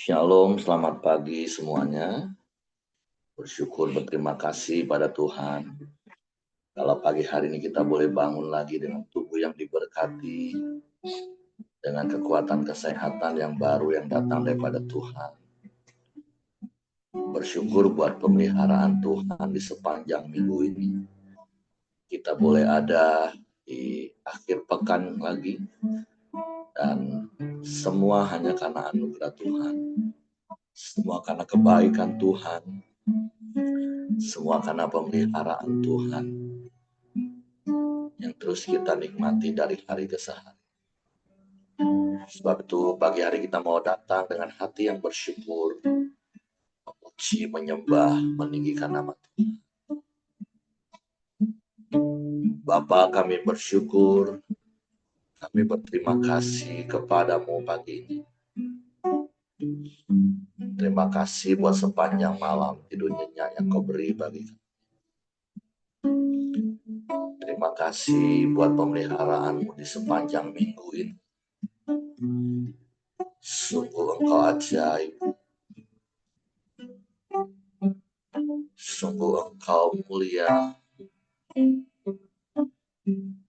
Shalom, selamat pagi semuanya. Bersyukur, berterima kasih pada Tuhan. Kalau pagi hari ini kita boleh bangun lagi dengan tubuh yang diberkati, dengan kekuatan kesehatan yang baru yang datang daripada Tuhan. Bersyukur buat pemeliharaan Tuhan di sepanjang minggu ini. Kita boleh ada di akhir pekan lagi, dan semua hanya karena anugerah Tuhan. Semua karena kebaikan Tuhan. Semua karena pemeliharaan Tuhan yang terus kita nikmati dari hari ke hari. Sebab itu pagi hari kita mau datang dengan hati yang bersyukur, memuji, menyembah, meninggikan nama Tuhan. Bapa, kami bersyukur, kami berterima kasih kepadamu pagi ini. Terima kasih buat sepanjang malam tidur nyenyak yang kau beri bagi kami. Terima kasih buat pemeliharaanmu di sepanjang minggu ini. Sungguh engkau ajaib. Sungguh engkau mulia.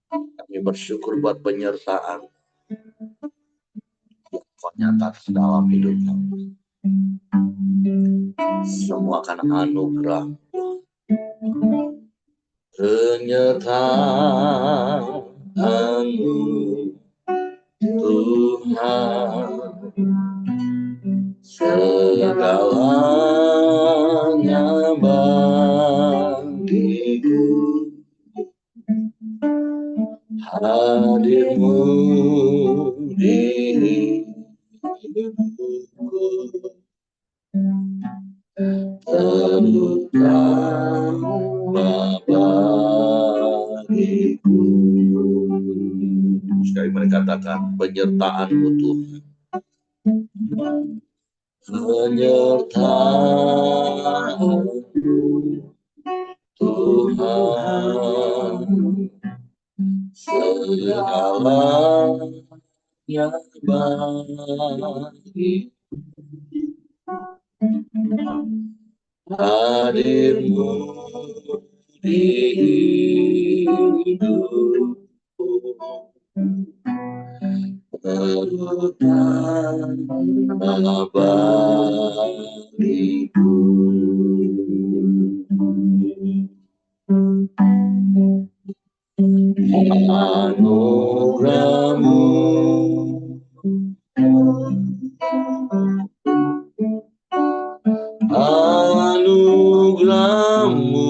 Kami bersyukur buat penyertaan yang kau nyatakan dalam hidup kami. Semua karena anugerah penyertaan-Mu Tuhan, segalanya bagiku. Hadir-Mu di hidupku, terutama bagiku. Sekali mereka katakan, penyertaan-Mu Tuhan. Penyertaan-Mu Tuhan, segalanya bagiku. Hadir-Mu di hidupku, terutama bagiku. Anugerah-Mu Anugerah-Mu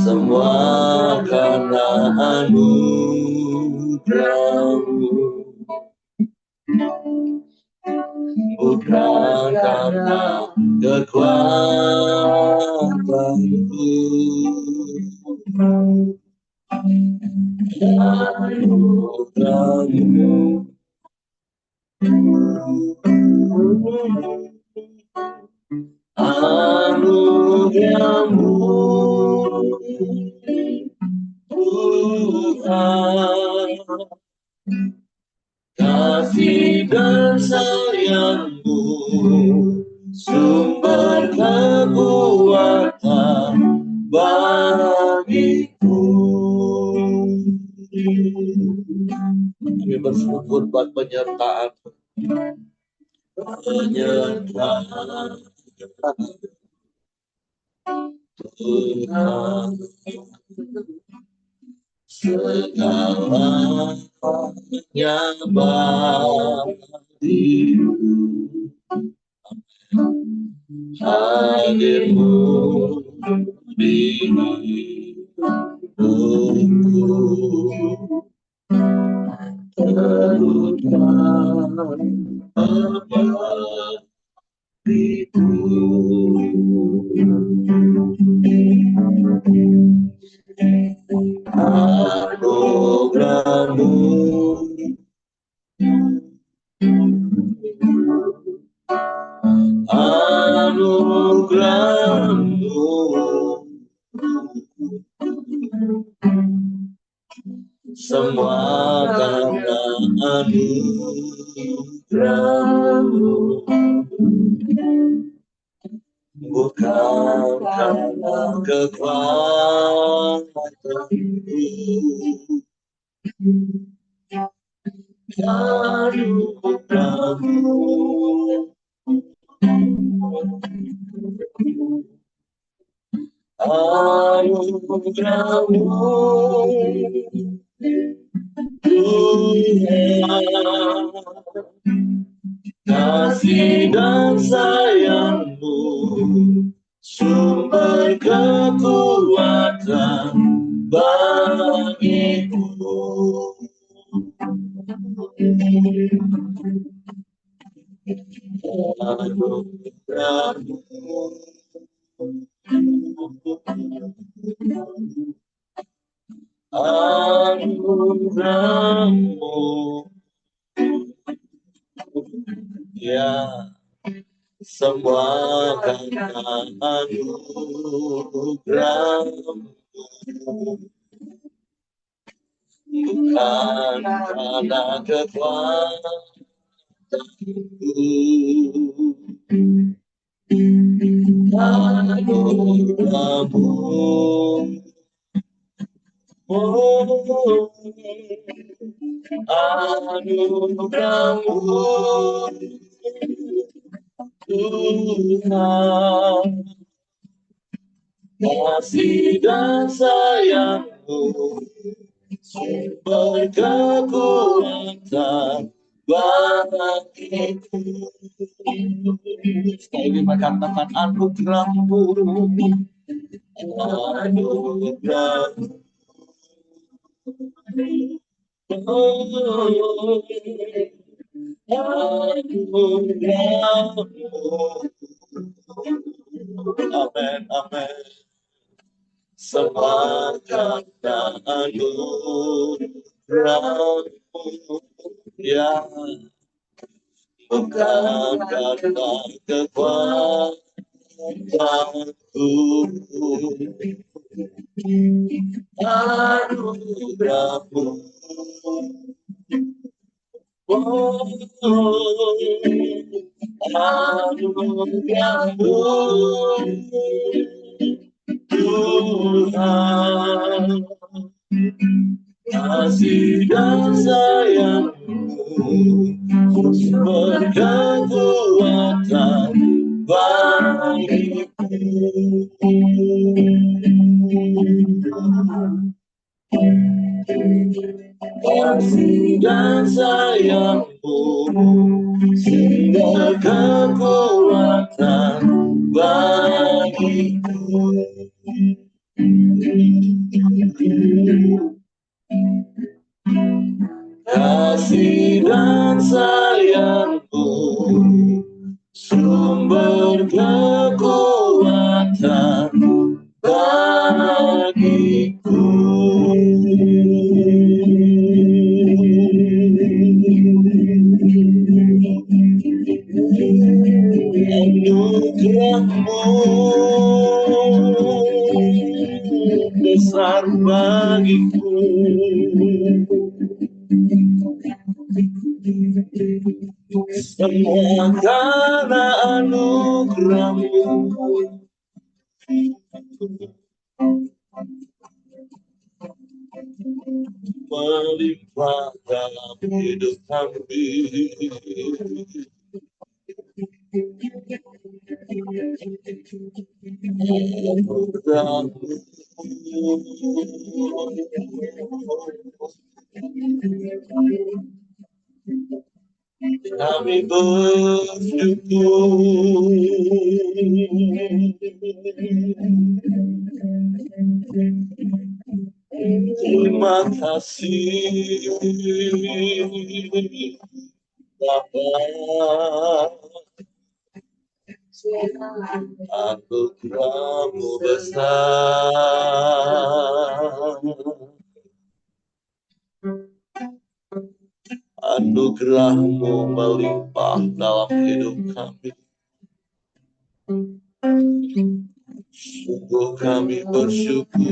semua karena anugerah-Mu, bukan karena kekuatanku. Anugerah-Mu Anugerah-Mu Tuhan, kasih dan sayang-Mu, sumber kekuatan bagiku. Kami bersyukur buat penyertaan Tuhan, segalanya bagiku. Hadir-Mu di hidupku, terutama bagiku. Anugerah-Mu Anugerah-Mu semua karena anugerah-Mu, bukan karena kekuatanku, anugerah-Mu, anugerah-Mu, Tuhan, kasih dan sayang-Mu, sumber kekuatan bagiku. Anugerah-Mu, anugerah-Mu, ya, semua karena anugerah-Mu, bukan karena kekuatanku, anugerah-Mu, oh, anugerah-Mu, Tuhan, kasih dan sayang-Mu, sumber kekuatan bagiku. Sekali lagi katakan anugerah-Mu, anugerah-Mu, amin, amin. Semua karena anugerah-Mu, ya, bukan karena kekuatanku, anugerah-Mu, oh, anugerah-Mu, Tuhan, kasih dan sayang-Mu, sumber kekuatan bagiku. Kasih dan sayang-Mu, sumber kekuatan bagiku. Kasih dan sayang-Mu, sumber kekuatan bagiku. Anugerah-Mu besar bagiku, semua karena anugerah-Mu, melimpah dalam hidup kami. Kami bersyukur, terima kasih Bapa, anugerah-Mu besar, anugerah-Mu melimpah dalam hidup kami. Sungguh kami bersyukur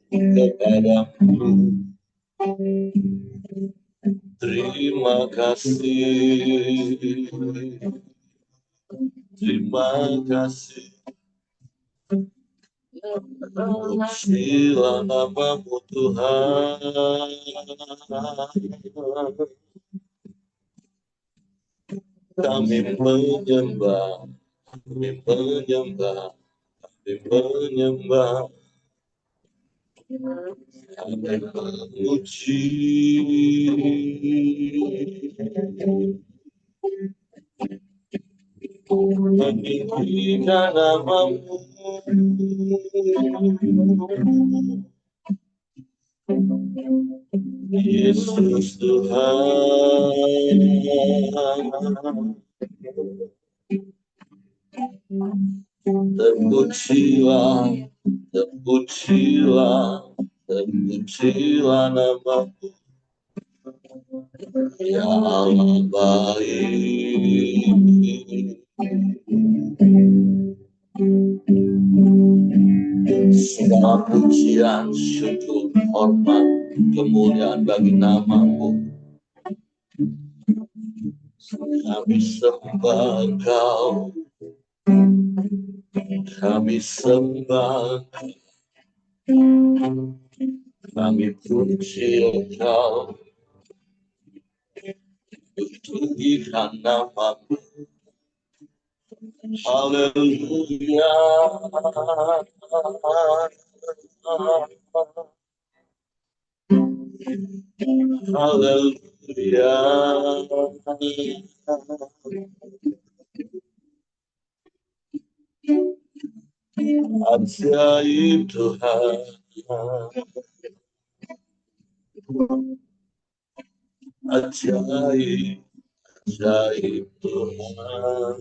kepadamu, Terima kasih, terima kasih. Pujilah nama-Mu Tuhan. Kami menyembah, kami menyembah, kami menyembah, kami memuji. Meninggikan nama-Mu, Yesus Tuhan. Terpujilah, terpujilah, terpujilah nama-Mu, ya Allah baik. Segala pujian, syukur, hormat, kemuliaan bagi nama-Mu. Kami sembah Engkau, kami sembah, kami puji Engkau, tinggikan nama-Mu. Haleluya, haleluya. Ajaib Tuhan, ajaib, ajaib Tuhan.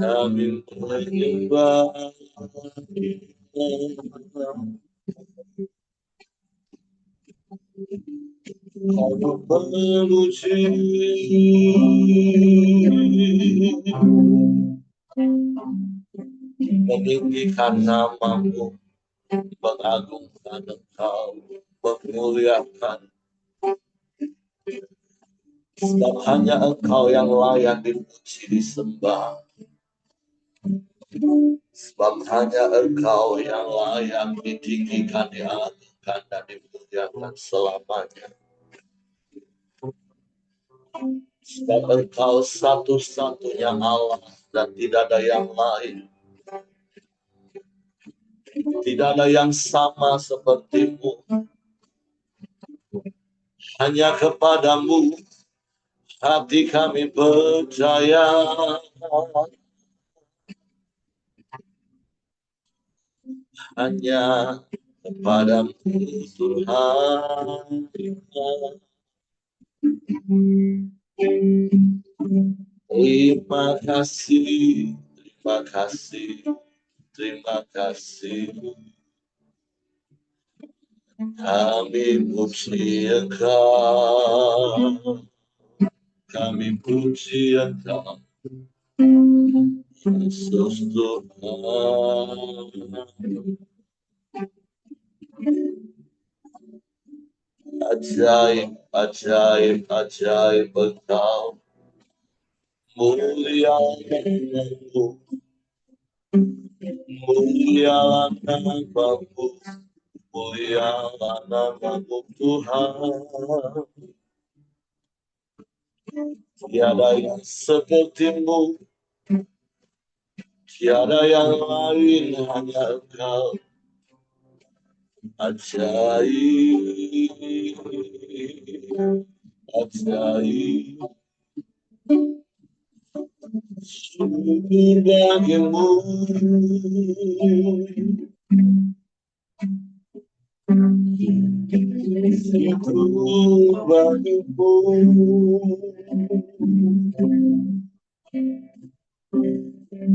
Kami menyembah, kami memuji, meninggikan nama-Mu, mengagungkan Engkau, memuliakan. Sebab hanya Engkau yang layak dipuji, disembah. Sebab hanya Engkau yang layak ditinggikan, diagungkan, dan dimuliakan selamanya. Sebab Engkau satu-satunya Allah dan tidak ada yang lain. Tidak ada yang sama seperti-Mu. Hanya kepadamu hati kami percaya. Hanya kepadamu Tuhan. Terima kasih, terima kasih, terima kasih. Kami puji Engkau, kami puji Engkau, Yesus Tuhan. Ajaib, ajaib, ajaib Engkau, mulia namamu, mulia namamu, mulia namamu Tuhan. Tiada yang seperti-Mu, tiada yang lain, hanya Engkau. Ajaib, ajaib. Syukur bagimu, syukur bagimu,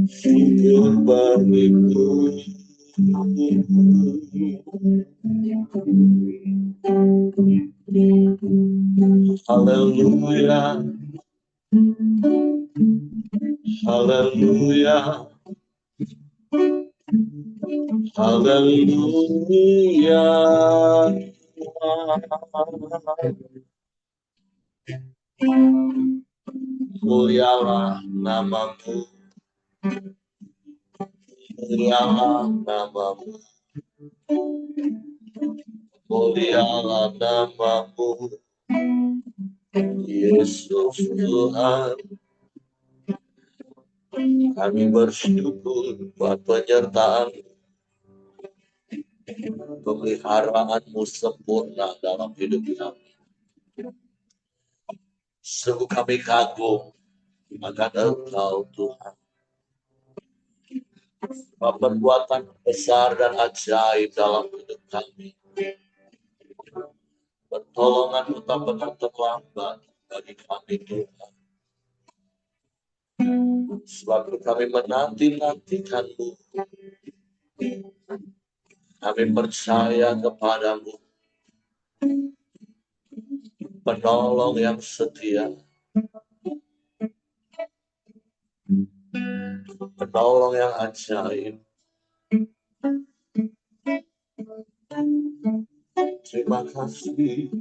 syukur bagimu. Haleluya, haleluya, haleluya. Mulialah namamu, mulialah namamu, mulialah namamu, Yesus Tuhan. Kami bersyukur buat penyertaan, pemeliharaanmu sempurna dalam hidup kami. Sungguh kami kagum akan Engkau Tuhan. Perbuatan besar dan ajaib dalam hidup kami. Pertolongan tak pernah terlambat bagi kami Tuhan. Sebab kami menanti-nantikan-Mu. Kami percaya kepadamu, penolong yang setia, penolong yang ajaib. Terima kasih.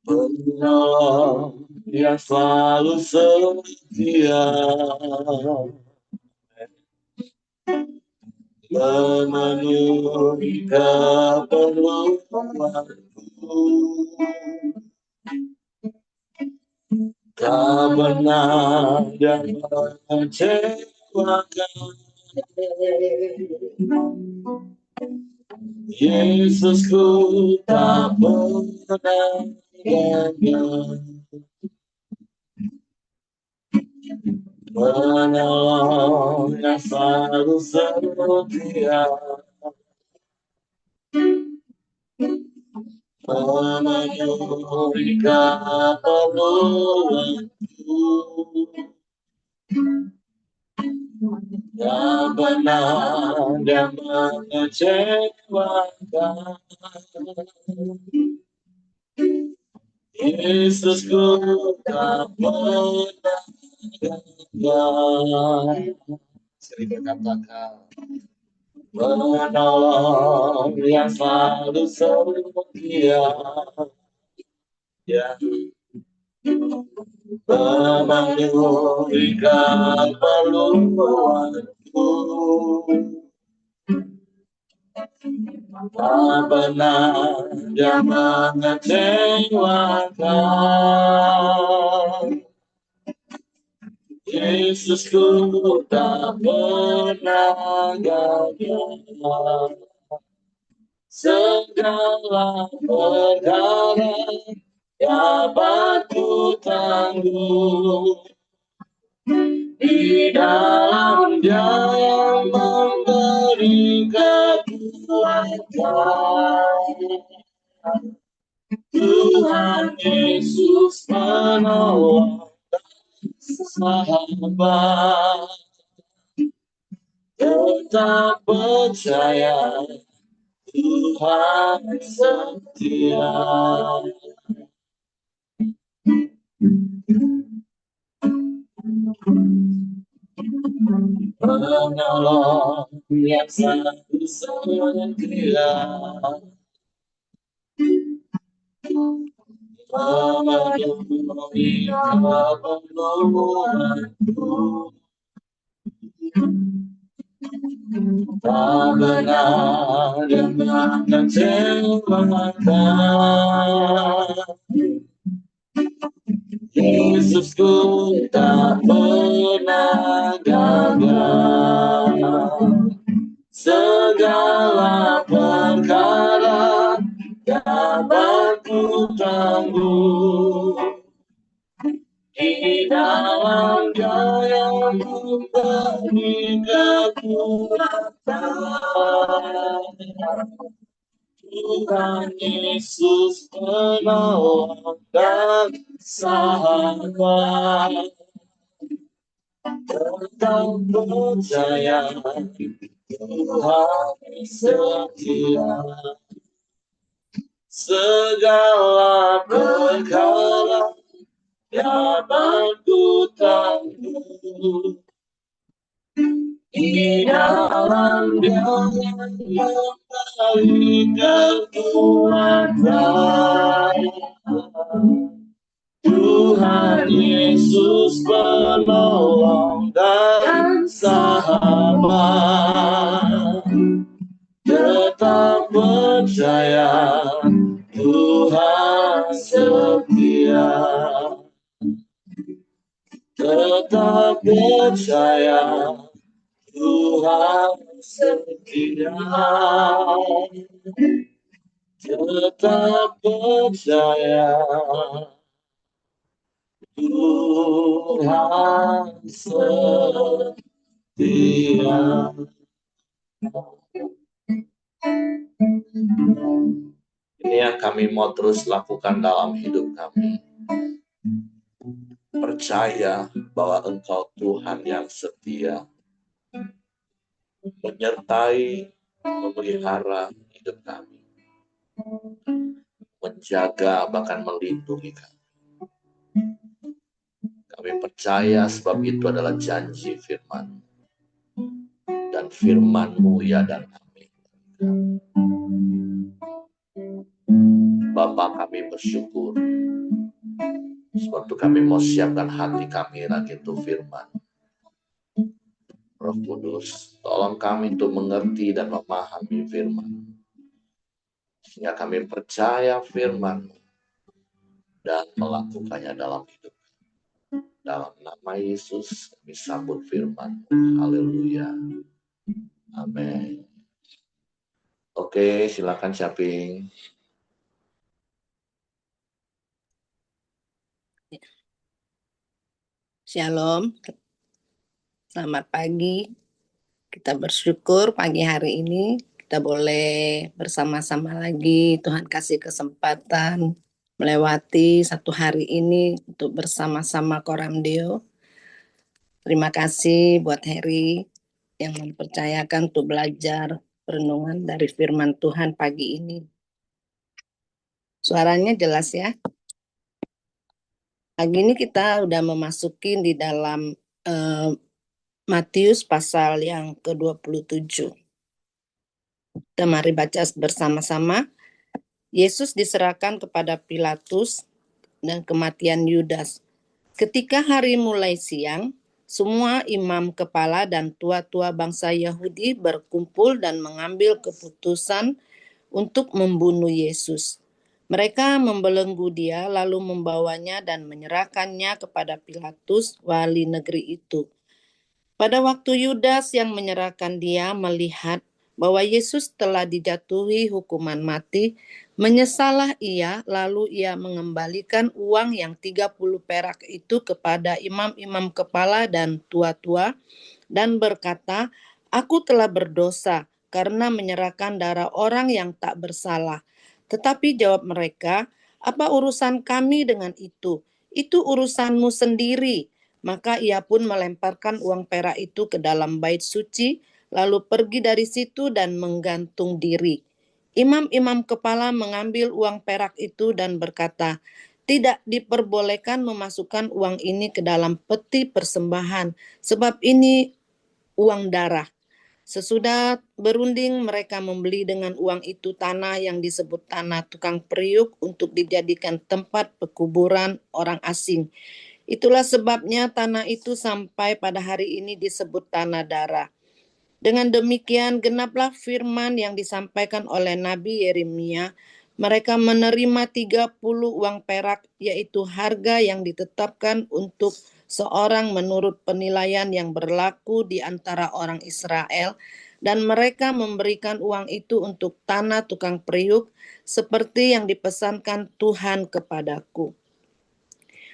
Penolong yang selalu setia, memenuhi keperluanku. Tak benar dan mengecewakan. Yesusku tak pernah gagal. Menolong yang selalu setia, memenuhi keperluanku. Tak benar dan mengecewakan. Yesusku tak pernah gagal. Sering berkatakan, menolong yang selalu setia, ya, memenuhi keperluanku. Tak benar dia mengecewakan. Yesusku tak pernah gagal. Segala perkara dapat ku tanggung di dalam Dia yang memberi kekuatan. Tuhan Yesus menolong sahabat, tetap percaya Tuhan setia. Menolong yang selalu setia, memenuhi keperluanku. Tak benar dan mengecewakan. Yesusku tak pernah gagal. Segala perkara dapat ku tanggung di dalam Dia yang memberi kekuatan. Tuhan Yesus penolong dan sahabat, tetap percaya Tuhan setia. segala perkara dapat ku tangguh di dalam Dia memberi kekuatan. Tuhan Yesus penolong dan sahabat, tetap percaya Tuhan setia, tetap percaya Tuhan setia, tetap percaya Tuhan setia. Ini yang kami mau terus lakukan dalam hidup kami. Percaya bahwa Engkau Tuhan yang setia, menyertai, memelihara hidup kami, menjaga bahkan melindungi kami. Kami percaya sebab itu adalah janji firman, dan firman-Mu ya dan amin. Bapa, kami bersyukur sebab itu kami mau siapkan hati kami lagi untuk firman. Roh Kudus, tolong kami untuk mengerti dan memahami firman, sehingga kami percaya firman dan melakukannya dalam hidup. Dalam nama Yesus kami sambut firman. Haleluya. Amin. Oke, silakan Syaping. Shalom, selamat pagi. Kita bersyukur pagi hari ini kita boleh bersama-sama lagi. Tuhan kasih kesempatan melewati satu hari ini untuk bersama-sama Koramdeo. Terima kasih buat Heri yang mempercayakan untuk belajar renungan dari firman Tuhan pagi ini. Suaranya jelas ya? Pagi ini kita udah memasuki di dalam Matius pasal yang ke-27. Kita mari baca bersama-sama. Yesus diserahkan kepada Pilatus dan kematian Yudas. Ketika hari mulai siang, semua imam kepala dan tua-tua bangsa Yahudi berkumpul dan mengambil keputusan untuk membunuh Yesus. Mereka membelenggu dia lalu membawanya dan menyerahkannya kepada Pilatus, wali negeri itu. Pada waktu Yudas yang menyerahkan dia melihat bahwa Yesus telah dijatuhi hukuman mati, menyesallah ia, lalu ia mengembalikan uang yang 30 perak itu kepada imam-imam kepala dan tua-tua dan berkata, "Aku telah berdosa karena menyerahkan darah orang yang tak bersalah." Tetapi jawab mereka, "Apa urusan kami dengan itu? Itu urusanmu sendiri." Maka ia pun melemparkan uang perak itu ke dalam bait suci, lalu pergi dari situ dan menggantung diri. Imam-imam kepala mengambil uang perak itu dan berkata, "Tidak diperbolehkan memasukkan uang ini ke dalam peti persembahan, sebab ini uang darah." Sesudah berunding, mereka membeli dengan uang itu tanah yang disebut tanah tukang periuk untuk dijadikan tempat pekuburan orang asing. Itulah sebabnya tanah itu sampai pada hari ini disebut tanah darah. Dengan demikian genaplah firman yang disampaikan oleh Nabi Yeremia. Mereka menerima 30 uang perak, yaitu harga yang ditetapkan untuk seorang menurut penilaian yang berlaku di antara orang Israel, dan mereka memberikan uang itu untuk tanah tukang periuk, seperti yang dipesankan Tuhan kepadaku.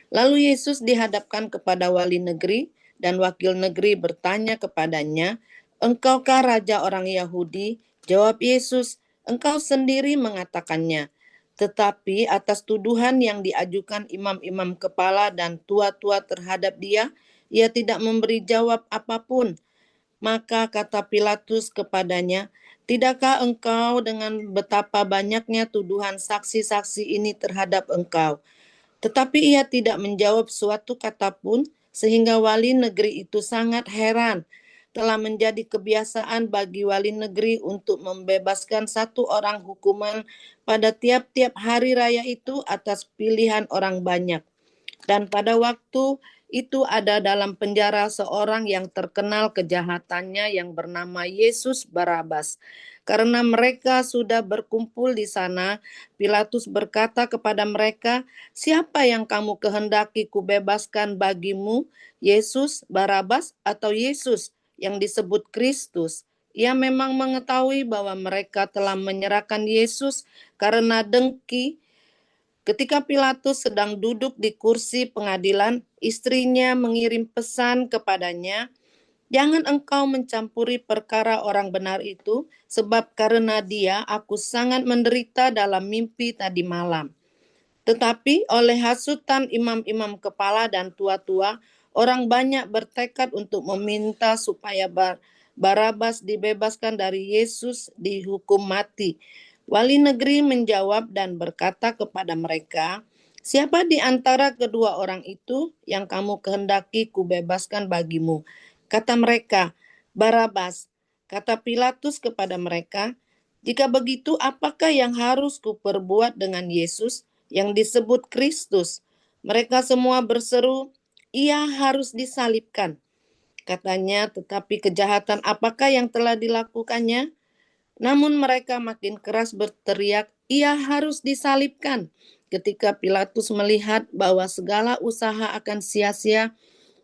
Lalu Yesus dihadapkan kepada wali negeri, dan wakil negeri bertanya kepadanya, "Engkaukah raja orang Yahudi?" Jawab Yesus, "Engkau sendiri mengatakannya." Tetapi atas tuduhan yang diajukan imam-imam kepala dan tua-tua terhadap dia, ia tidak memberi jawab apapun. Maka kata Pilatus kepadanya, "Tidakkah engkau dengan betapa banyaknya tuduhan saksi-saksi ini terhadap engkau?" Tetapi ia tidak menjawab suatu kata pun, sehingga wali negeri itu sangat heran. Telah menjadi kebiasaan bagi wali negeri untuk membebaskan satu orang hukuman pada tiap-tiap hari raya itu atas pilihan orang banyak. Dan pada waktu itu ada dalam penjara seorang yang terkenal kejahatannya yang bernama Yesus Barabas. Karena mereka sudah berkumpul di sana, Pilatus berkata kepada mereka, "Siapa yang kamu kehendaki kubebaskan bagimu, Yesus Barabas atau Yesus yang disebut Kristus?" Ia memang mengetahui bahwa mereka telah menyerahkan Yesus karena dengki. Ketika Pilatus sedang duduk di kursi pengadilan, istrinya mengirim pesan kepadanya, "Jangan engkau mencampuri perkara orang benar itu, sebab karena dia aku sangat menderita dalam mimpi tadi malam." Tetapi oleh hasutan imam-imam kepala dan tua-tua, orang banyak bertekad untuk meminta supaya Barabas dibebaskan dari Yesus dihukum mati. Wali negeri menjawab dan berkata kepada mereka, "Siapa di antara kedua orang itu yang kamu kehendaki kubebaskan bagimu?" Kata mereka, "Barabas." Kata Pilatus kepada mereka, "Jika begitu, apakah yang harus kuperbuat dengan Yesus yang disebut Kristus?" Mereka semua berseru, "Ia harus disalibkan." Katanya, "Tetapi kejahatan apakah yang telah dilakukannya?" Namun mereka makin keras berteriak, "Ia harus disalibkan." Ketika Pilatus melihat bahwa segala usaha akan sia-sia,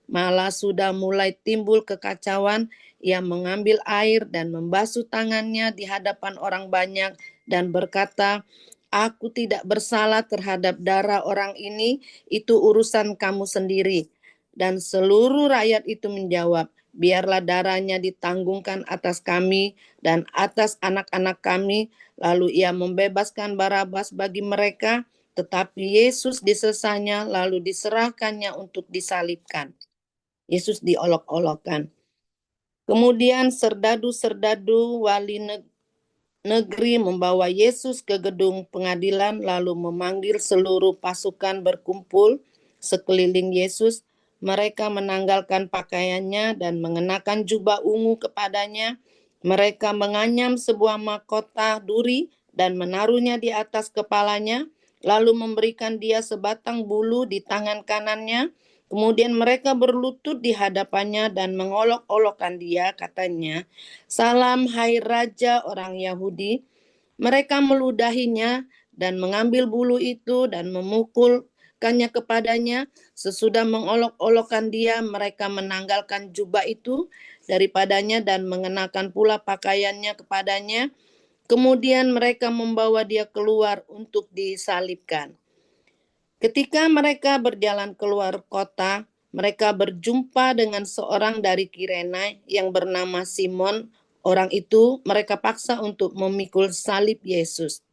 malah sudah mulai timbul kekacauan, ia mengambil air dan membasuh tangannya di hadapan orang banyak dan berkata, "Aku tidak bersalah terhadap darah orang ini, itu urusan kamu sendiri." Dan seluruh rakyat itu menjawab, "Biarlah darahnya ditanggungkan atas kami dan atas anak-anak kami." Lalu ia membebaskan Barabas bagi mereka, tetapi Yesus disesahnya lalu diserahkannya untuk disalibkan. Yesus diolok-olokkan. Kemudian serdadu-serdadu wali negeri membawa Yesus ke gedung pengadilan lalu memanggil seluruh pasukan berkumpul sekeliling Yesus. Mereka menanggalkan pakaiannya dan mengenakan jubah ungu kepadanya. Mereka menganyam sebuah mahkota duri dan menaruhnya di atas kepalanya, lalu memberikan dia sebatang bulu di tangan kanannya. Kemudian mereka berlutut di hadapannya dan mengolok-olokkan dia, katanya, "Salam, hai Raja orang Yahudi." Mereka meludahinya dan mengambil bulu itu dan memukulkannya kepadanya. Sesudah mengolok-olokkan dia, mereka menanggalkan jubah itu daripadanya dan mengenakan pula pakaiannya kepadanya. Kemudian mereka membawa dia keluar untuk disalibkan. Ketika mereka berjalan keluar kota, mereka berjumpa dengan seorang dari Kirene yang bernama Simon. Orang itu mereka paksa untuk memikul salib Yesus.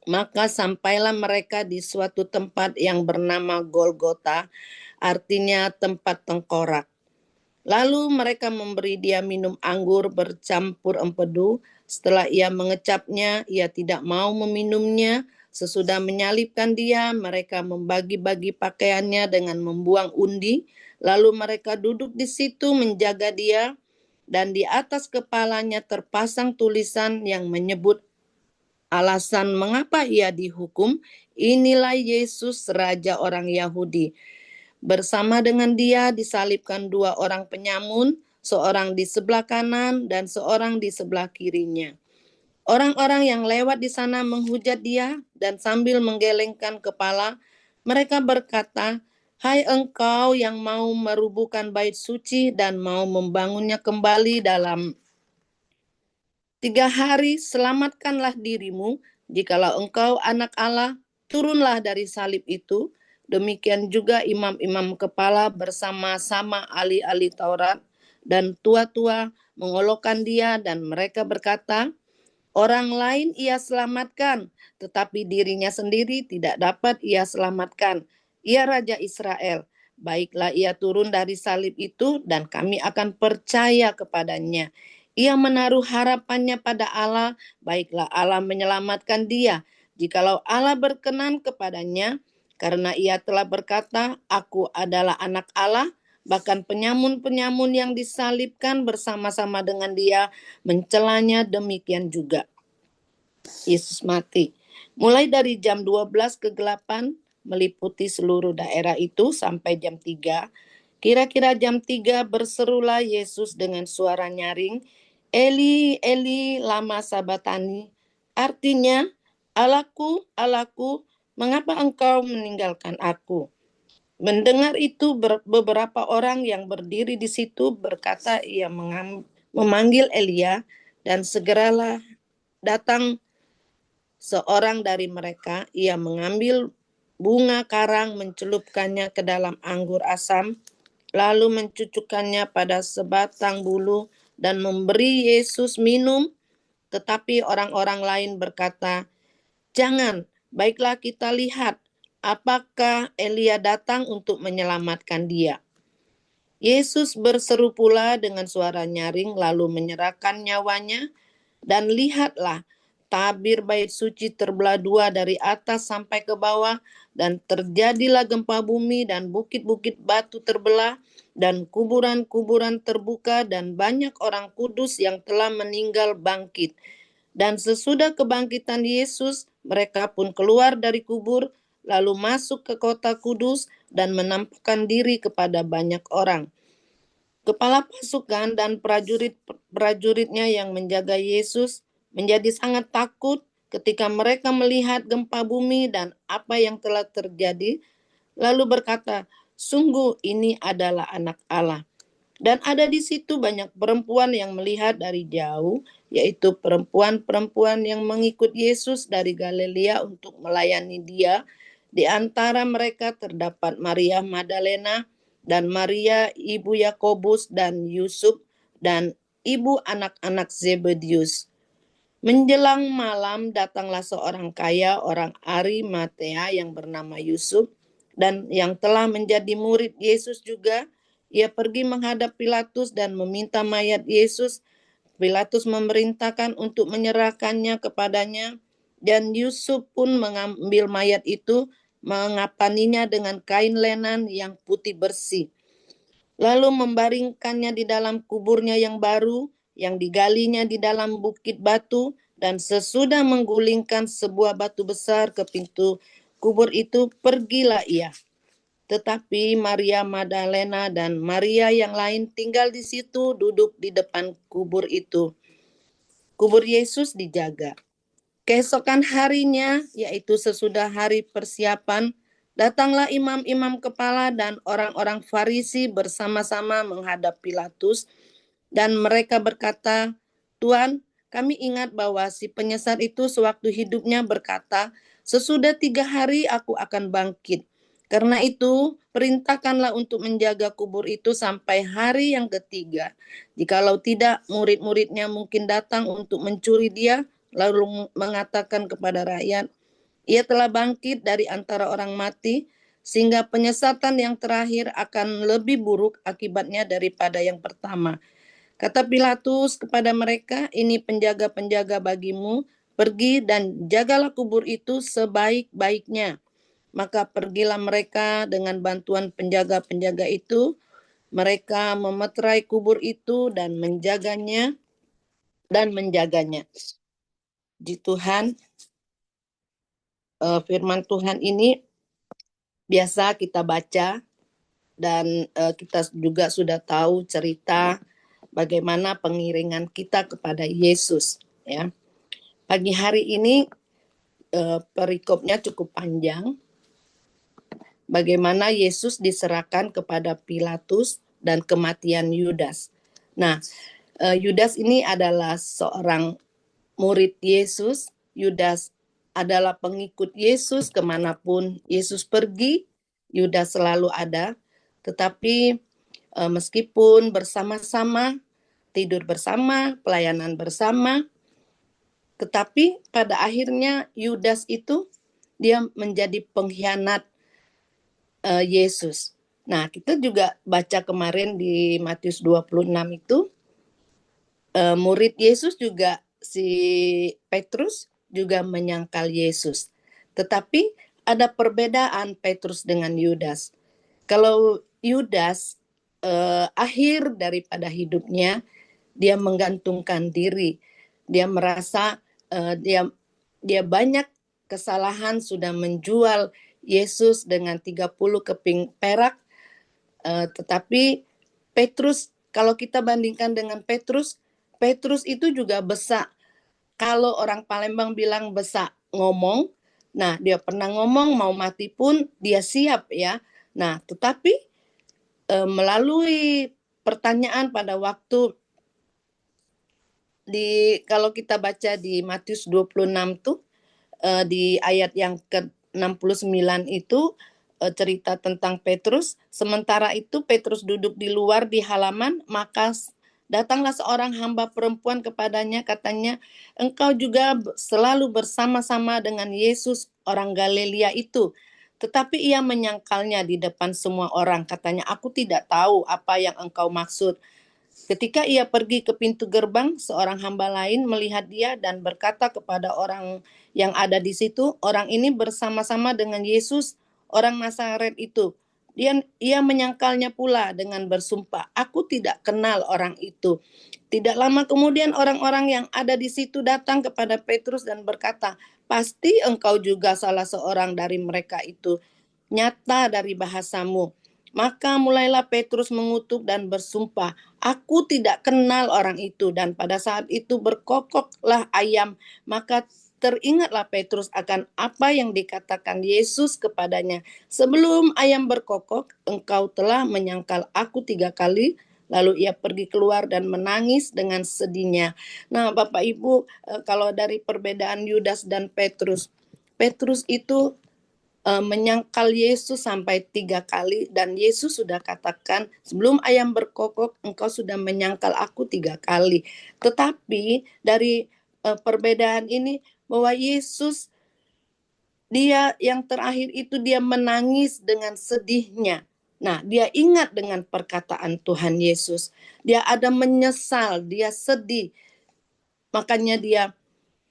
Maka sampailah mereka di suatu tempat yang bernama Golgota, artinya tempat tengkorak. Lalu mereka memberi dia minum anggur bercampur empedu. Setelah ia mengecapnya, ia tidak mau meminumnya. Sesudah menyalibkan dia, mereka membagi-bagi pakaiannya dengan membuang undi. Lalu mereka duduk di situ menjaga dia, dan di atas kepalanya terpasang tulisan yang menyebut alasan mengapa ia dihukum. "Inilah Yesus, Raja orang Yahudi." Bersama dengan dia disalibkan dua orang penyamun, seorang di sebelah kanan dan seorang di sebelah kirinya. Orang-orang yang lewat di sana menghujat dia dan sambil menggelengkan kepala, mereka berkata, "Hai engkau yang mau merubuhkan bait suci dan mau membangunnya kembali dalam 3 hari, selamatkanlah dirimu. Jikalau engkau anak Allah, turunlah dari salib itu." Demikian juga imam-imam kepala bersama-sama ahli-ahli Taurat dan tua-tua mengolokkan dia dan mereka berkata, "Orang lain ia selamatkan, tetapi dirinya sendiri tidak dapat ia selamatkan. Ia Raja Israel." baiklah ia turun dari salib itu dan kami akan percaya kepadanya. Ia menaruh harapannya pada Allah, baiklah Allah menyelamatkan dia. Jikalau Allah berkenan kepadanya, karena ia telah berkata, aku adalah anak Allah, bahkan penyamun-penyamun yang disalibkan bersama-sama dengan dia mencelanya demikian juga. Yesus mati. Mulai dari jam 12 kegelapan meliputi seluruh daerah itu sampai jam 3. Kira-kira jam 3 berserulah Yesus dengan suara nyaring, Eli, Eli, lama sabatani. Artinya, Allahku, Allahku, mengapa engkau meninggalkan aku? Mendengar itu beberapa orang yang berdiri di situ berkata ia memanggil Elia, dan segeralah datang seorang dari mereka. Ia mengambil bunga karang, mencelupkannya ke dalam anggur asam, lalu mencucukkannya pada sebatang bulu dan memberi Yesus minum. Tetapi orang-orang lain berkata, jangan, baiklah kita lihat apakah Elia datang untuk menyelamatkan dia. Yesus berseru pula dengan suara nyaring lalu menyerahkan nyawanya, dan lihatlah, tabir bait suci terbelah dua dari atas sampai ke bawah, dan terjadilah gempa bumi dan bukit-bukit batu terbelah, dan kuburan-kuburan terbuka, dan banyak orang kudus yang telah meninggal bangkit. Dan sesudah kebangkitan Yesus, mereka pun keluar dari kubur, lalu masuk ke kota kudus dan menampakkan diri kepada banyak orang. Kepala pasukan dan prajuritnya yang menjaga Yesus menjadi sangat takut ketika mereka melihat gempa bumi dan apa yang telah terjadi, lalu berkata, sungguh ini adalah anak Allah. Dan ada di situ banyak perempuan yang melihat dari jauh, yaitu perempuan-perempuan yang mengikut Yesus dari Galilea untuk melayani dia. Di antara mereka terdapat Maria Magdalena dan Maria ibu Yakobus dan Yusuf dan ibu anak-anak Zebedius. Menjelang malam datanglah seorang kaya, orang Arimatea yang bernama Yusuf, dan yang telah menjadi murid Yesus juga. Ia pergi menghadap Pilatus dan meminta mayat Yesus. Pilatus memerintahkan untuk menyerahkannya kepadanya, dan Yusuf pun mengambil mayat itu, mengapaninya dengan kain lenan yang putih bersih, lalu membaringkannya di dalam kuburnya yang baru, yang digalinya di dalam bukit batu, dan sesudah menggulingkan sebuah batu besar ke pintu kubur itu, pergilah ia. Tetapi Maria Magdalena dan Maria yang lain tinggal di situ, duduk di depan kubur itu. Kubur Yesus dijaga. Keesokan harinya, yaitu sesudah hari persiapan, datanglah imam-imam kepala dan orang-orang Farisi bersama-sama menghadap Pilatus, dan mereka berkata, Tuan, kami ingat bahwa si penyesat itu sewaktu hidupnya berkata, sesudah 3 hari aku akan bangkit. Karena itu, perintahkanlah untuk menjaga kubur itu sampai hari yang ketiga. Jikalau tidak, murid-muridnya mungkin datang untuk mencuri dia, lalu mengatakan kepada rakyat, ia telah bangkit dari antara orang mati, sehingga penyesatan yang terakhir akan lebih buruk akibatnya daripada yang pertama. Kata Pilatus kepada mereka, ini penjaga-penjaga bagimu, pergi dan jagalah kubur itu sebaik-baiknya. Maka pergilah mereka dengan bantuan penjaga-penjaga itu. Mereka memeterai kubur itu dan menjaganya. Di Tuhan, firman Tuhan ini biasa kita baca, dan kita juga sudah tahu cerita bagaimana pengiringan kita kepada Yesus. Ya, pagi hari ini perikopnya cukup panjang. Bagaimana Yesus diserahkan kepada Pilatus dan kematian Yudas. Nah, Yudas ini adalah seorang murid Yesus. Yudas adalah pengikut Yesus, kemanapun Yesus pergi, Yudas selalu ada. Tetapi meskipun bersama-sama, tidur bersama, pelayanan bersama, tetapi pada akhirnya Yudas itu dia menjadi pengkhianat Yesus. Nah, kita juga baca kemarin di Matius 26 itu, murid Yesus juga, si Petrus juga menyangkal Yesus. Tetapi ada perbedaan Petrus dengan Yudas. Kalau Yudas, akhir daripada hidupnya, dia menggantungkan diri. Dia merasa dia banyak kesalahan, sudah menjual Yesus dengan 30 keping perak. Tetapi Petrus, kalau kita bandingkan dengan Petrus itu juga besak. Kalau orang Palembang bilang besak ngomong, nah dia pernah ngomong mau mati pun dia siap ya. Nah, tetapi melalui pertanyaan pada waktu kalau kita baca di Matius 26 tuh, di ayat yang ke-69 itu, cerita tentang Petrus. Sementara itu Petrus duduk di luar di halaman, maka datanglah seorang hamba perempuan kepadanya, katanya, engkau juga selalu bersama-sama dengan Yesus orang Galilea itu. Tetapi ia menyangkalnya di depan semua orang, katanya, aku tidak tahu apa yang engkau maksud. Ketika ia pergi ke pintu gerbang, seorang hamba lain melihat dia dan berkata kepada orang yang ada di situ, orang ini bersama-sama dengan Yesus, orang Nazaret itu. Ia menyangkalnya pula dengan bersumpah, aku tidak kenal orang itu. Tidak lama kemudian orang-orang yang ada di situ datang kepada Petrus dan berkata, pasti engkau juga salah seorang dari mereka itu. Nyata dari bahasamu. Maka mulailah Petrus mengutuk dan bersumpah, aku tidak kenal orang itu. Dan pada saat itu berkokoklah ayam. Maka teringatlah Petrus akan apa yang dikatakan Yesus kepadanya. Sebelum ayam berkokok, engkau telah menyangkal aku 3 kali. Lalu ia pergi keluar dan menangis dengan sedihnya. Nah, Bapak Ibu, kalau dari perbedaan Yudas dan Petrus, Petrus itu menyangkal Yesus sampai 3 kali, dan Yesus sudah katakan, sebelum ayam berkokok engkau sudah menyangkal aku 3 kali. Tetapi dari perbedaan ini, bahwa Yesus, dia yang terakhir itu dia menangis dengan sedihnya. Nah, dia ingat dengan perkataan Tuhan Yesus. Dia ada menyesal, dia sedih. Makanya dia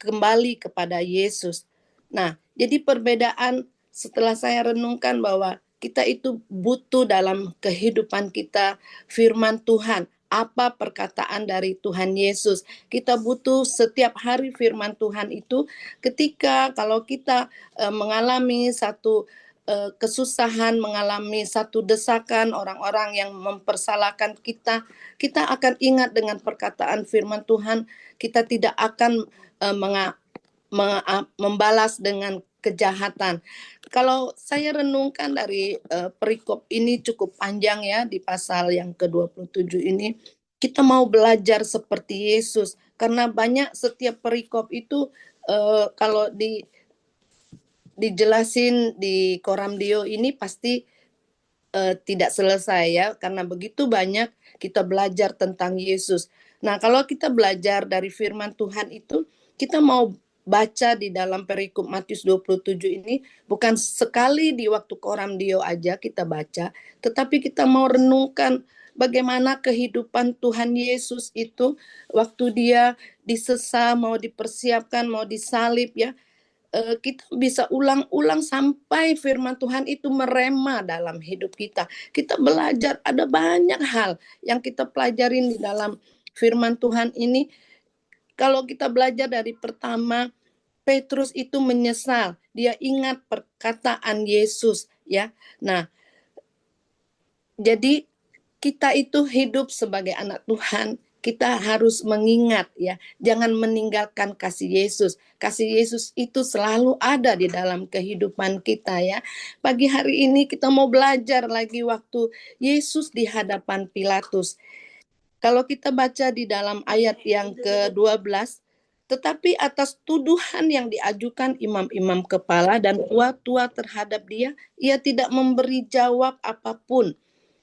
kembali kepada Yesus. Nah, jadi perbedaan setelah saya renungkan bahwa kita itu butuh dalam kehidupan kita firman Tuhan. Apa perkataan dari Tuhan Yesus? Kita butuh setiap hari firman Tuhan itu. Ketika kalau kita mengalami satu kesusahan, mengalami satu desakan orang-orang yang mempersalahkan kita, kita akan ingat dengan perkataan firman Tuhan. Kita tidak akan membalas dengan kejahatan. Kalau saya renungkan dari perikop ini cukup panjang ya, di pasal yang ke-27 ini, kita mau belajar seperti Yesus. Karena banyak setiap perikop itu kalau dijelasin di Koramdio ini pasti tidak selesai ya, karena begitu banyak kita belajar tentang Yesus. Nah, kalau kita belajar dari firman Tuhan itu, kita mau baca di dalam perikop Matius 27 ini, bukan sekali di waktu Koramdio aja kita baca, tetapi kita mau renungkan bagaimana kehidupan Tuhan Yesus itu, waktu dia disesa, mau dipersiapkan, mau disalib ya, kita bisa ulang-ulang sampai firman Tuhan itu merema dalam hidup kita. Kita belajar, ada banyak hal yang kita pelajarin di dalam firman Tuhan ini. Kalau kita belajar dari pertama, Petrus itu menyesal, dia ingat perkataan Yesus ya. Nah, jadi kita itu hidup sebagai anak Tuhan, kita harus mengingat ya, jangan meninggalkan kasih Yesus. Kasih Yesus itu selalu ada di dalam kehidupan kita ya. Pagi hari ini kita mau belajar lagi waktu Yesus di hadapan Pilatus. Kalau kita baca di dalam ayat yang ke-12, tetapi atas tuduhan yang diajukan imam-imam kepala dan tua-tua terhadap dia, ia tidak memberi jawab apapun.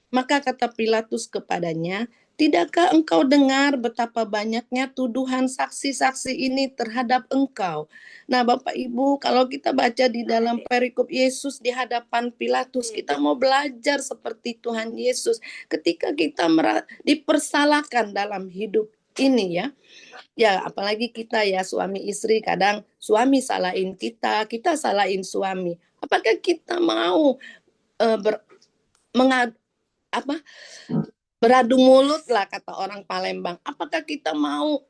Maka kata Pilatus kepadanya, Tidakkah engkau dengar betapa banyaknya tuduhan saksi-saksi ini terhadap engkau? Nah, Bapak Ibu, kalau kita baca di dalam perikop Yesus di hadapan Pilatus, kita mau belajar seperti Tuhan Yesus ketika kita dipersalahkan dalam hidup ini ya. Ya, apalagi kita ya suami istri, kadang suami salahin kita, kita salahin suami. Apakah kita mau uh, ber, mengad, apa beradu mulut lah kata orang Palembang. Apakah kita mau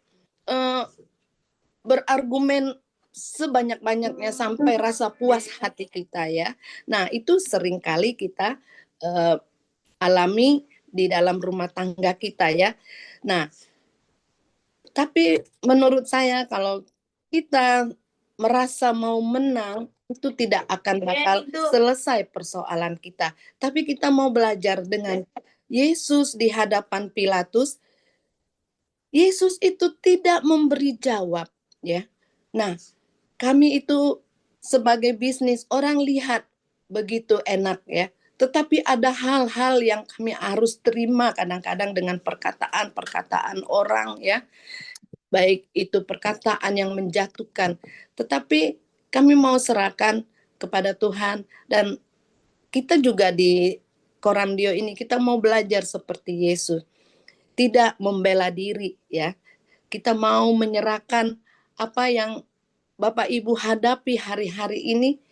berargumen sebanyak-banyaknya sampai rasa puas hati kita ya? Nah, itu seringkali kita alami di dalam rumah tangga kita ya. Nah, tapi menurut saya kalau kita merasa mau menang, itu tidak akan bakal selesai persoalan kita. Tapi kita mau belajar dengan Yesus di hadapan Pilatus. Yesus itu tidak memberi jawab, ya. Nah, kami itu sebagai bisnis, orang lihat begitu enak ya. Tetapi ada hal-hal yang kami harus terima kadang-kadang dengan perkataan-perkataan orang ya. Baik itu perkataan yang menjatuhkan. Tetapi kami mau serahkan kepada Tuhan. Dan kita juga di Koramdio ini kita mau belajar seperti Yesus. Tidak membela diri ya. Kita mau menyerahkan apa yang Bapak Ibu hadapi hari-hari ini.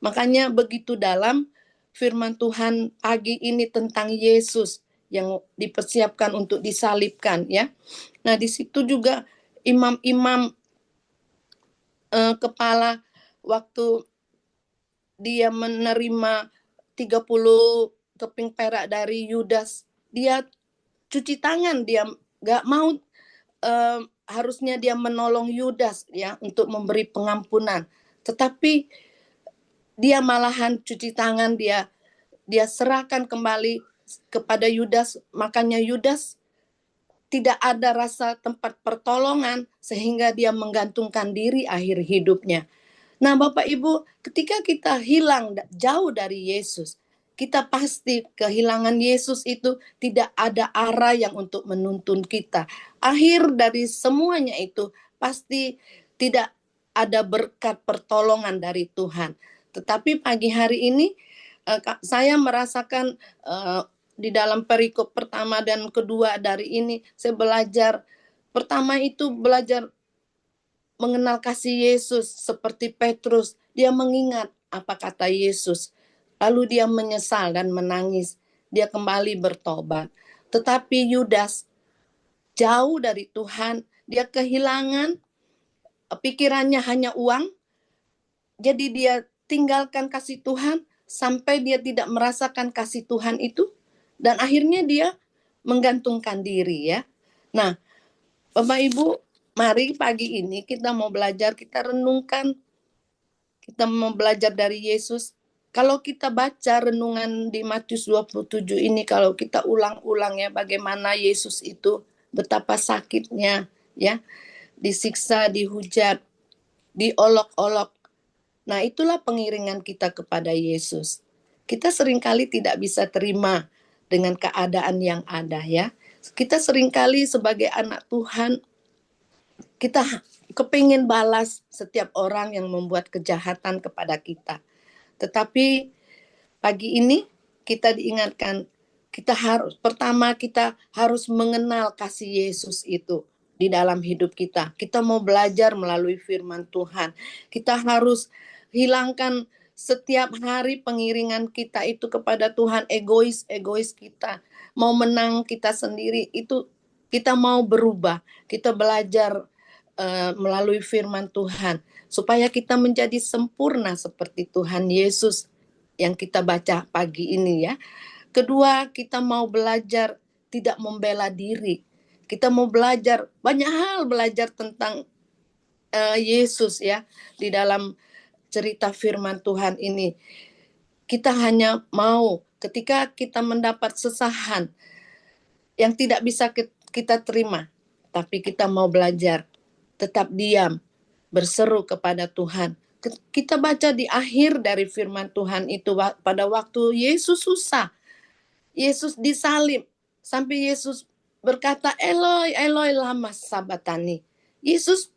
Makanya begitu dalam firman Tuhan pagi ini tentang Yesus yang dipersiapkan untuk disalibkan ya. Nah, di situ juga imam-imam kepala waktu dia menerima 30 keping perak dari Yudas, dia cuci tangan, dia nggak mau harusnya dia menolong Yudas ya untuk memberi pengampunan, tetapi dia malahan cuci tangan, dia serahkan kembali kepada Yudas. Makanya Yudas tidak ada rasa tempat pertolongan sehingga dia menggantungkan diri akhir hidupnya. Nah, Bapak Ibu, ketika kita hilang jauh dari Yesus, kita pasti kehilangan Yesus itu tidak ada arah yang untuk menuntun kita. Akhir dari semuanya itu pasti tidak ada berkat pertolongan dari Tuhan. Tetapi pagi hari ini saya merasakan di dalam perikop pertama dan kedua dari ini, saya belajar, pertama itu belajar mengenal kasih Yesus seperti Petrus. Dia mengingat apa kata Yesus. Lalu dia menyesal dan menangis. Dia kembali bertobat. Tetapi Yudas jauh dari Tuhan. Dia kehilangan, pikirannya hanya uang. Jadi dia tinggalkan kasih Tuhan sampai dia tidak merasakan kasih Tuhan itu. Dan akhirnya dia menggantungkan diri ya. Nah, Bapak Ibu, mari pagi ini kita mau belajar, kita renungkan, kita mau belajar dari Yesus. Kalau kita baca renungan di Matius 27 ini, kalau kita ulang-ulang ya bagaimana Yesus itu betapa sakitnya ya, disiksa, dihujat, diolok-olok. Nah, itulah pengiringan kita kepada Yesus. Kita seringkali tidak bisa terima dengan keadaan yang ada ya. Kita seringkali sebagai anak Tuhan, kita kepingin balas setiap orang yang membuat kejahatan kepada kita. Tetapi pagi ini kita diingatkan, kita harus mengenal kasih Yesus itu di dalam hidup kita. Kita mau belajar melalui firman Tuhan. Kita harus hilangkan setiap hari pengiringan kita itu kepada Tuhan, egois kita. Mau menang kita sendiri, itu kita mau berubah. Kita belajar melalui firman Tuhan supaya kita menjadi sempurna seperti Tuhan Yesus yang kita baca pagi ini ya. Kedua, kita mau belajar tidak membela diri. Kita mau belajar banyak hal, belajar tentang Yesus ya di dalam cerita firman Tuhan ini. Kita hanya mau ketika kita mendapat sesahan yang tidak bisa kita terima, tapi kita mau belajar tetap diam, berseru kepada Tuhan. Kita baca di akhir dari firman Tuhan itu, pada waktu Yesus susah, Yesus disalib, sampai Yesus berkata, Eloi, Eloi lama sabatani. Yesus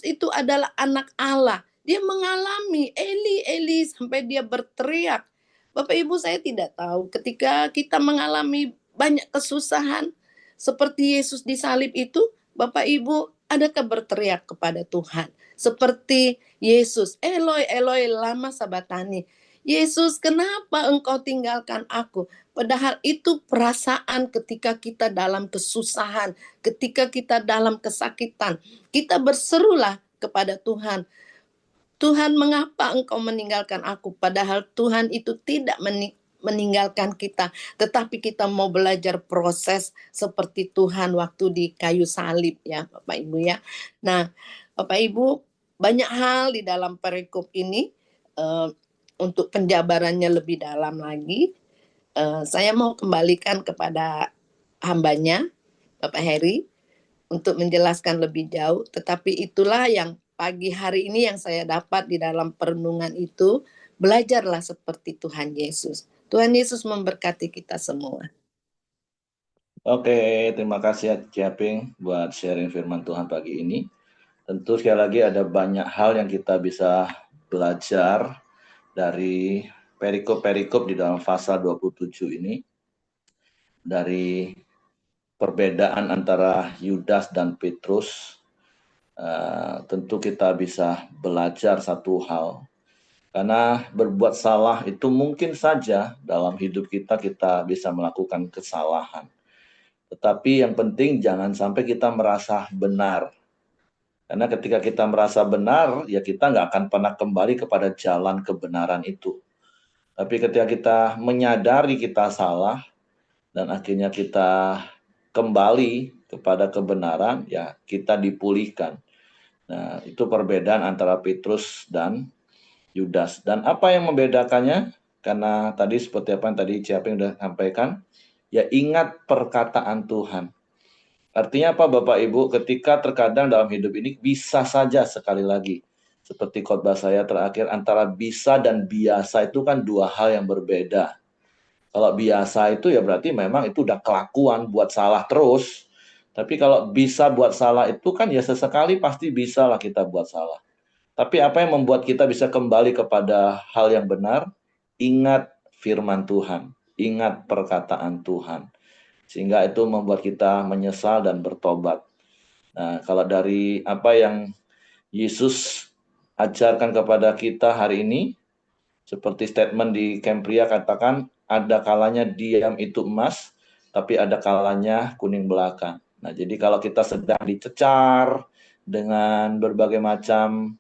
itu adalah anak Allah. Dia mengalami Eli, Eli sampai dia berteriak. Bapak Ibu, saya tidak tahu ketika kita mengalami banyak kesusahan seperti Yesus disalib itu, Bapak Ibu, adakah berteriak kepada Tuhan? Seperti Yesus, Eloi, Eloi lama sabatani. Yesus, kenapa engkau tinggalkan aku? Padahal itu perasaan ketika kita dalam kesusahan, ketika kita dalam kesakitan. Kita berserulah kepada Tuhan. Tuhan, mengapa engkau meninggalkan aku? Padahal Tuhan itu tidak meninggalkan kita. Tetapi kita mau belajar proses seperti Tuhan waktu di kayu salib ya Bapak Ibu ya. Nah Bapak Ibu, banyak hal di dalam perikop ini. Untuk penjabarannya lebih dalam lagi, saya mau kembalikan kepada hambanya, Bapak Heri, untuk menjelaskan lebih jauh. Tetapi itulah yang pagi hari ini yang saya dapat di dalam perenungan itu, belajarlah seperti Tuhan Yesus. Tuhan Yesus memberkati kita semua. Oke, terima kasih Ciaping buat sharing firman Tuhan pagi ini. Tentu sekali lagi ada banyak hal yang kita bisa belajar dari perikop-perikop di dalam pasal 27 ini. Dari perbedaan antara Yudas dan Petrus, tentu kita bisa belajar satu hal. Karena berbuat salah itu mungkin saja dalam hidup kita bisa melakukan kesalahan. Tetapi yang penting jangan sampai kita merasa benar. Karena ketika kita merasa benar, ya kita nggak akan pernah kembali kepada jalan kebenaran itu. Tapi ketika kita menyadari kita salah, dan akhirnya kita kembali kepada kebenaran, ya kita dipulihkan. Nah, itu perbedaan antara Petrus dan Yudas. Dan apa yang membedakannya? Karena tadi seperti apa yang tadi Ciaping sudah sampaikan, ya ingat perkataan Tuhan. Artinya apa Bapak Ibu? Ketika terkadang dalam hidup ini bisa saja sekali lagi. Seperti khotbah saya terakhir, antara bisa dan biasa itu kan dua hal yang berbeda. Kalau biasa itu ya berarti memang itu udah kelakuan buat salah terus. Tapi kalau bisa buat salah itu kan ya sesekali pasti bisa lah kita buat salah. Tapi apa yang membuat kita bisa kembali kepada hal yang benar? Ingat firman Tuhan, ingat perkataan Tuhan. Sehingga itu membuat kita menyesal dan bertobat. Nah, kalau dari apa yang Yesus ajarkan kepada kita hari ini, seperti statement di Kempria katakan, ada kalanya diam itu emas, tapi ada kalanya kuning belaka. Nah, jadi kalau kita sedang dicecar dengan berbagai macam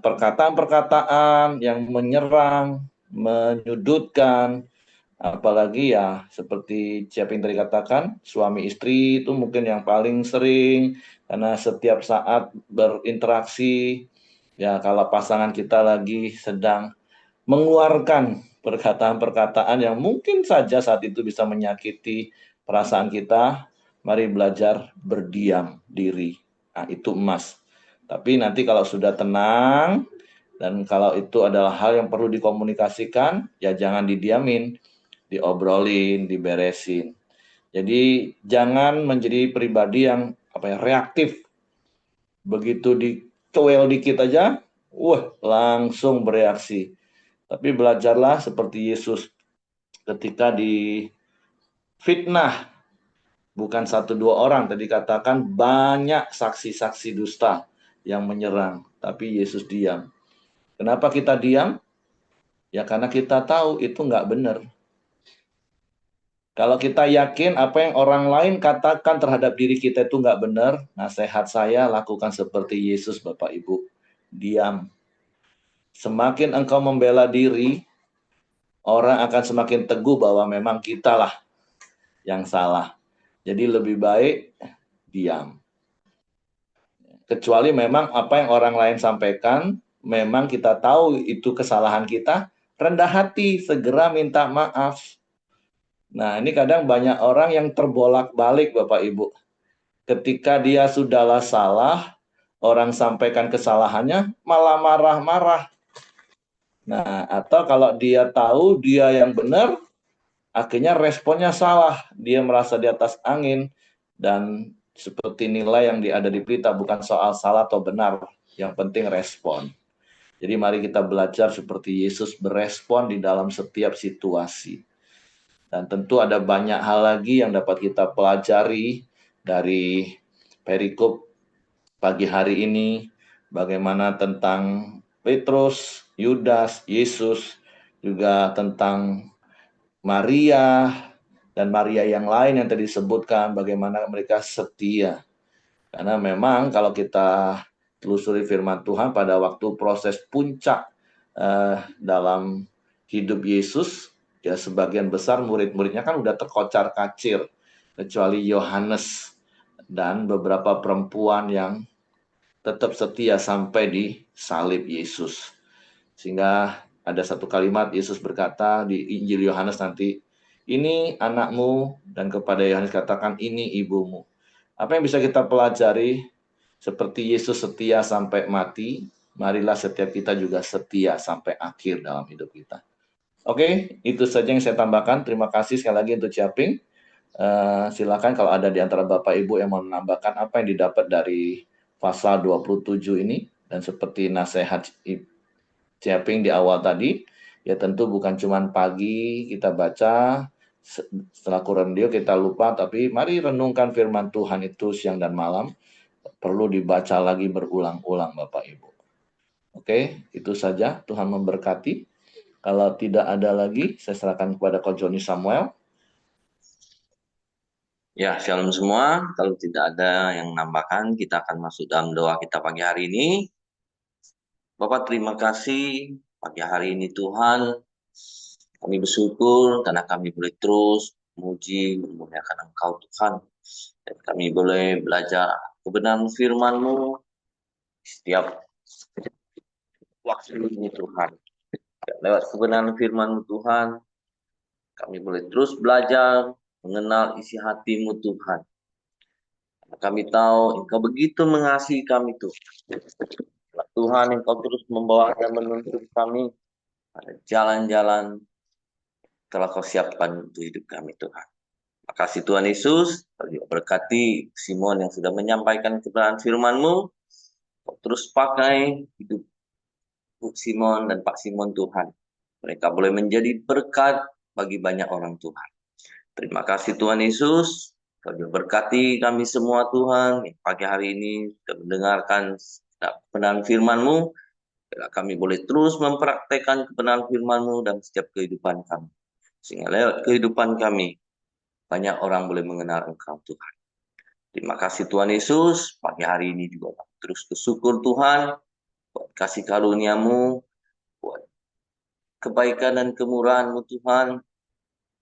perkataan-perkataan yang menyerang, menyudutkan, apalagi ya seperti Ciaping tadi katakan, suami istri itu mungkin yang paling sering, karena setiap saat berinteraksi, ya kalau pasangan kita lagi sedang mengeluarkan perkataan-perkataan yang mungkin saja saat itu bisa menyakiti perasaan kita, mari belajar berdiam diri. Nah, itu emas. Tapi nanti kalau sudah tenang, dan kalau itu adalah hal yang perlu dikomunikasikan, ya jangan didiamin, diobrolin, diberesin. Jadi jangan menjadi pribadi yang reaktif. Begitu dikewel dikit aja, langsung bereaksi. Tapi belajarlah seperti Yesus ketika difitnah, bukan 1-2 orang, tadi katakan banyak saksi-saksi dusta yang menyerang, tapi Yesus diam. Kenapa kita diam? Ya karena kita tahu itu nggak benar. Kalau kita yakin apa yang orang lain katakan terhadap diri kita itu nggak benar, nasihat saya lakukan seperti Yesus Bapak Ibu, diam. Semakin engkau membela diri, orang akan semakin teguh bahwa memang kitalah yang salah. Jadi lebih baik diam. Kecuali memang apa yang orang lain sampaikan, memang kita tahu itu kesalahan kita, rendah hati, segera minta maaf. Nah, ini kadang banyak orang yang terbolak-balik Bapak Ibu. Ketika dia sudahlah salah, orang sampaikan kesalahannya, malah marah-marah. Nah, atau kalau dia tahu dia yang benar, akhirnya responnya salah. Dia merasa di atas angin, dan seperti nilai yang ada di berita, bukan soal salah atau benar, yang penting respon. Jadi mari kita belajar seperti Yesus berespon di dalam setiap situasi. Dan tentu ada banyak hal lagi yang dapat kita pelajari dari perikop pagi hari ini. Bagaimana tentang Petrus, Yudas, Yesus, juga tentang Maria dan Maria yang lain yang tadi disebutkan, bagaimana mereka setia. Karena memang kalau kita telusuri firman Tuhan pada waktu proses puncak dalam hidup Yesus, ya sebagian besar murid-muridnya kan udah terkocar-kacir, kecuali Yohanes dan beberapa perempuan yang tetap setia sampai di salib Yesus. Sehingga ada satu kalimat Yesus berkata di Injil Yohanes nanti, ini anakmu, dan kepada Yohanes katakan, ini ibumu. Apa yang bisa kita pelajari? Seperti Yesus setia sampai mati, marilah setiap kita juga setia sampai akhir dalam hidup kita. Oke, itu saja yang saya tambahkan. Terima kasih sekali lagi untuk Ciaping. Silakan kalau ada di antara Bapak Ibu yang mau menambahkan apa yang didapat dari pasal 27 ini. Dan seperti nasihat Ciaping di awal tadi, ya tentu bukan cuma pagi kita baca, setelah Quran dia kita lupa, tapi mari renungkan firman Tuhan itu siang dan malam. Perlu dibaca lagi berulang-ulang Bapak Ibu. Oke, itu saja. Tuhan memberkati. Kalau tidak ada lagi, saya serahkan kepada Coach Joni Samuel. Ya, shalom semua. Kalau tidak ada yang menambahkan, kita akan masuk dalam doa kita pagi hari ini. Bapak, terima kasih pagi hari ini Tuhan. Kami bersyukur karena kami boleh terus memuji, memuliakan Engkau Tuhan. Dan kami boleh belajar kebenaran firman-Mu setiap waktu ini Tuhan. Lewat kebenaran firman-Mu Tuhan, kami boleh terus belajar mengenal isi hati-Mu Tuhan. Kami tahu Engkau begitu mengasihi kami Tuhan. Tuhan, Engkau terus membawa dan menuntun kami pada jalan-jalan telah Kau siapkan untuk hidup kami Tuhan. Makasih Tuhan Yesus, berkati Simon yang sudah menyampaikan kebenaran firman-Mu. Kau terus pakai hidup Simon dan Pak Simon Tuhan. Mereka boleh menjadi berkat bagi banyak orang Tuhan. Terima kasih Tuhan Yesus. Kau berkati kami semua Tuhan. Pagi hari ini kita mendengarkan kebenaran firman-Mu. Kami boleh terus mempraktekkan kebenaran firman-Mu dalam setiap kehidupan kami. Sehingga lewat kehidupan kami, banyak orang boleh mengenal Engkau Tuhan. Terima kasih Tuhan Yesus. Pagi hari ini juga terus bersyukur Tuhan buat kasih karunia-Mu, buat kebaikan dan kemurahan-Mu Tuhan.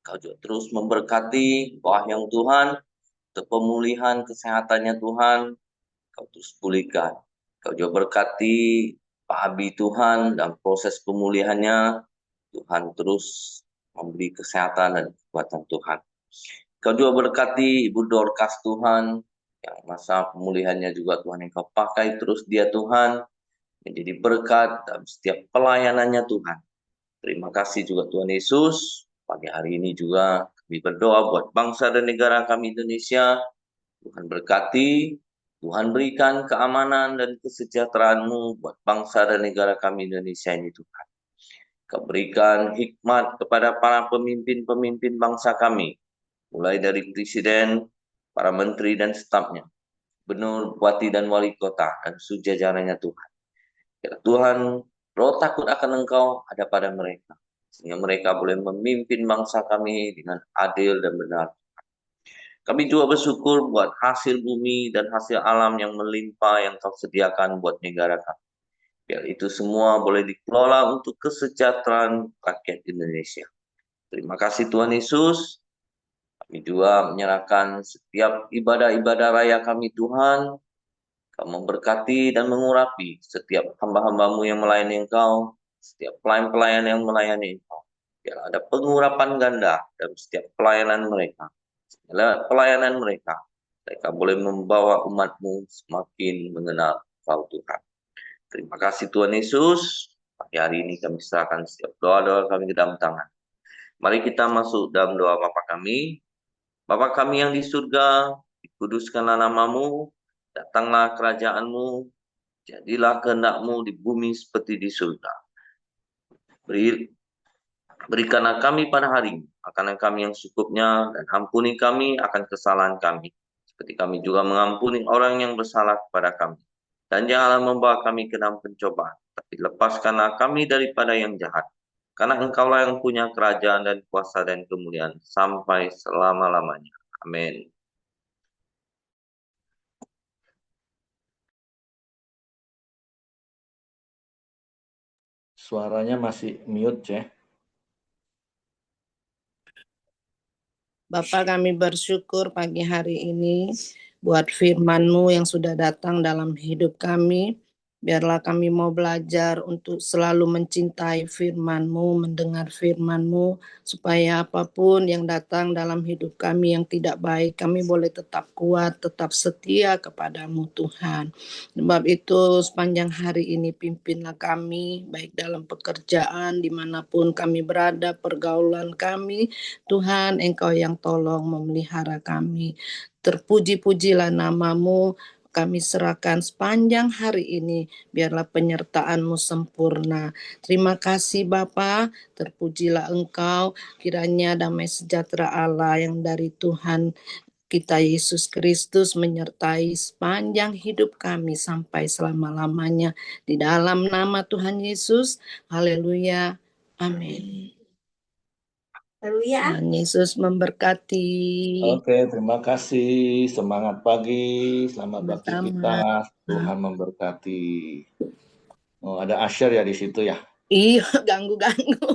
Kau juga terus memberkati yang Tuhan untuk pemulihan kesehatannya Tuhan. Kau terus pulihkan. Kau juga berkati Pak Abi Tuhan dalam proses pemulihannya. Tuhan terus memberi kesehatan dan kekuatan Tuhan. Kau juga berkati Ibu Dorcas Tuhan, yang masa pemulihannya juga Tuhan yang Kau pakai terus dia Tuhan, menjadi berkat dalam setiap pelayanannya Tuhan. Terima kasih juga Tuhan Yesus. Pagi hari ini juga kami berdoa buat bangsa dan negara kami Indonesia. Tuhan berkati, Tuhan berikan keamanan dan kesejahteraan-Mu buat bangsa dan negara kami Indonesia ini Tuhan. Kau berikan hikmat kepada para pemimpin-pemimpin bangsa kami, mulai dari presiden, para menteri dan stafnya, gubernur, bupati dan wali kota, dan sejajarannya Tuhan. Ya Tuhan, roh takut akan Engkau ada pada mereka, sehingga mereka boleh memimpin bangsa kami dengan adil dan benar. Kami juga bersyukur buat hasil bumi dan hasil alam yang melimpah yang Kau sediakan buat negara kami. Biar itu semua boleh dikelola untuk kesejahteraan rakyat Indonesia. Terima kasih Tuhan Yesus. Kami juga menyerahkan setiap ibadah-ibadah raya kami Tuhan. Kau memberkati dan mengurapi setiap hamba-hamba-Mu yang melayani Engkau, setiap pelayan-pelayan yang melayani Engkau. Biar ada pengurapan ganda dalam setiap pelayanan mereka. Lewat pelayanan mereka, mereka boleh membawa umat-Mu semakin mengenal Engkau Tuhan. Terima kasih Tuhan Yesus. Pagi hari ini kami serahkan setiap doa-doa kami ke dalam tangan. Mari kita masuk dalam doa Bapa kami. Bapa kami yang di surga, dikuduskanlah namamu, datanglah kerajaanmu, jadilah kehendakmu di bumi seperti di surga. Berikanlah kami pada hari ini makanan kami yang secukupnya, dan ampuni kami akan kesalahan kami, seperti kami juga mengampuni orang yang bersalah kepada kami. Dan janganlah membawa kami ke dalam pencobaan, tapi lepaskanlah kami daripada yang jahat. Karena Engkaulah yang punya kerajaan dan kuasa dan kemuliaan sampai selama-lamanya. Amin. Suaranya masih mute, Ceh. Bapak, kami bersyukur pagi hari ini buat firman-Mu yang sudah datang dalam hidup kami. Biarlah kami mau belajar untuk selalu mencintai firman-Mu, mendengar firman-Mu, supaya apapun yang datang dalam hidup kami yang tidak baik, kami boleh tetap kuat, tetap setia kepadamu Tuhan. Sebab itu sepanjang hari ini pimpinlah kami, baik dalam pekerjaan, dimanapun kami berada, pergaulan kami, Tuhan, Engkau yang tolong memelihara kami. Terpuji-pujilah namamu, kami serahkan sepanjang hari ini, biarlah penyertaan-Mu sempurna. Terima kasih Bapa, terpujilah Engkau, kiranya damai sejahtera Allah yang dari Tuhan kita Yesus Kristus menyertai sepanjang hidup kami sampai selama-lamanya. Di dalam nama Tuhan Yesus, haleluya, amin. Tuhan Yesus memberkati. Oke, terima kasih. Semangat pagi, selamat beraktivitas. Tuhan memberkati. Oh, ada Asher ya di situ ya? Iya, ganggu-ganggu.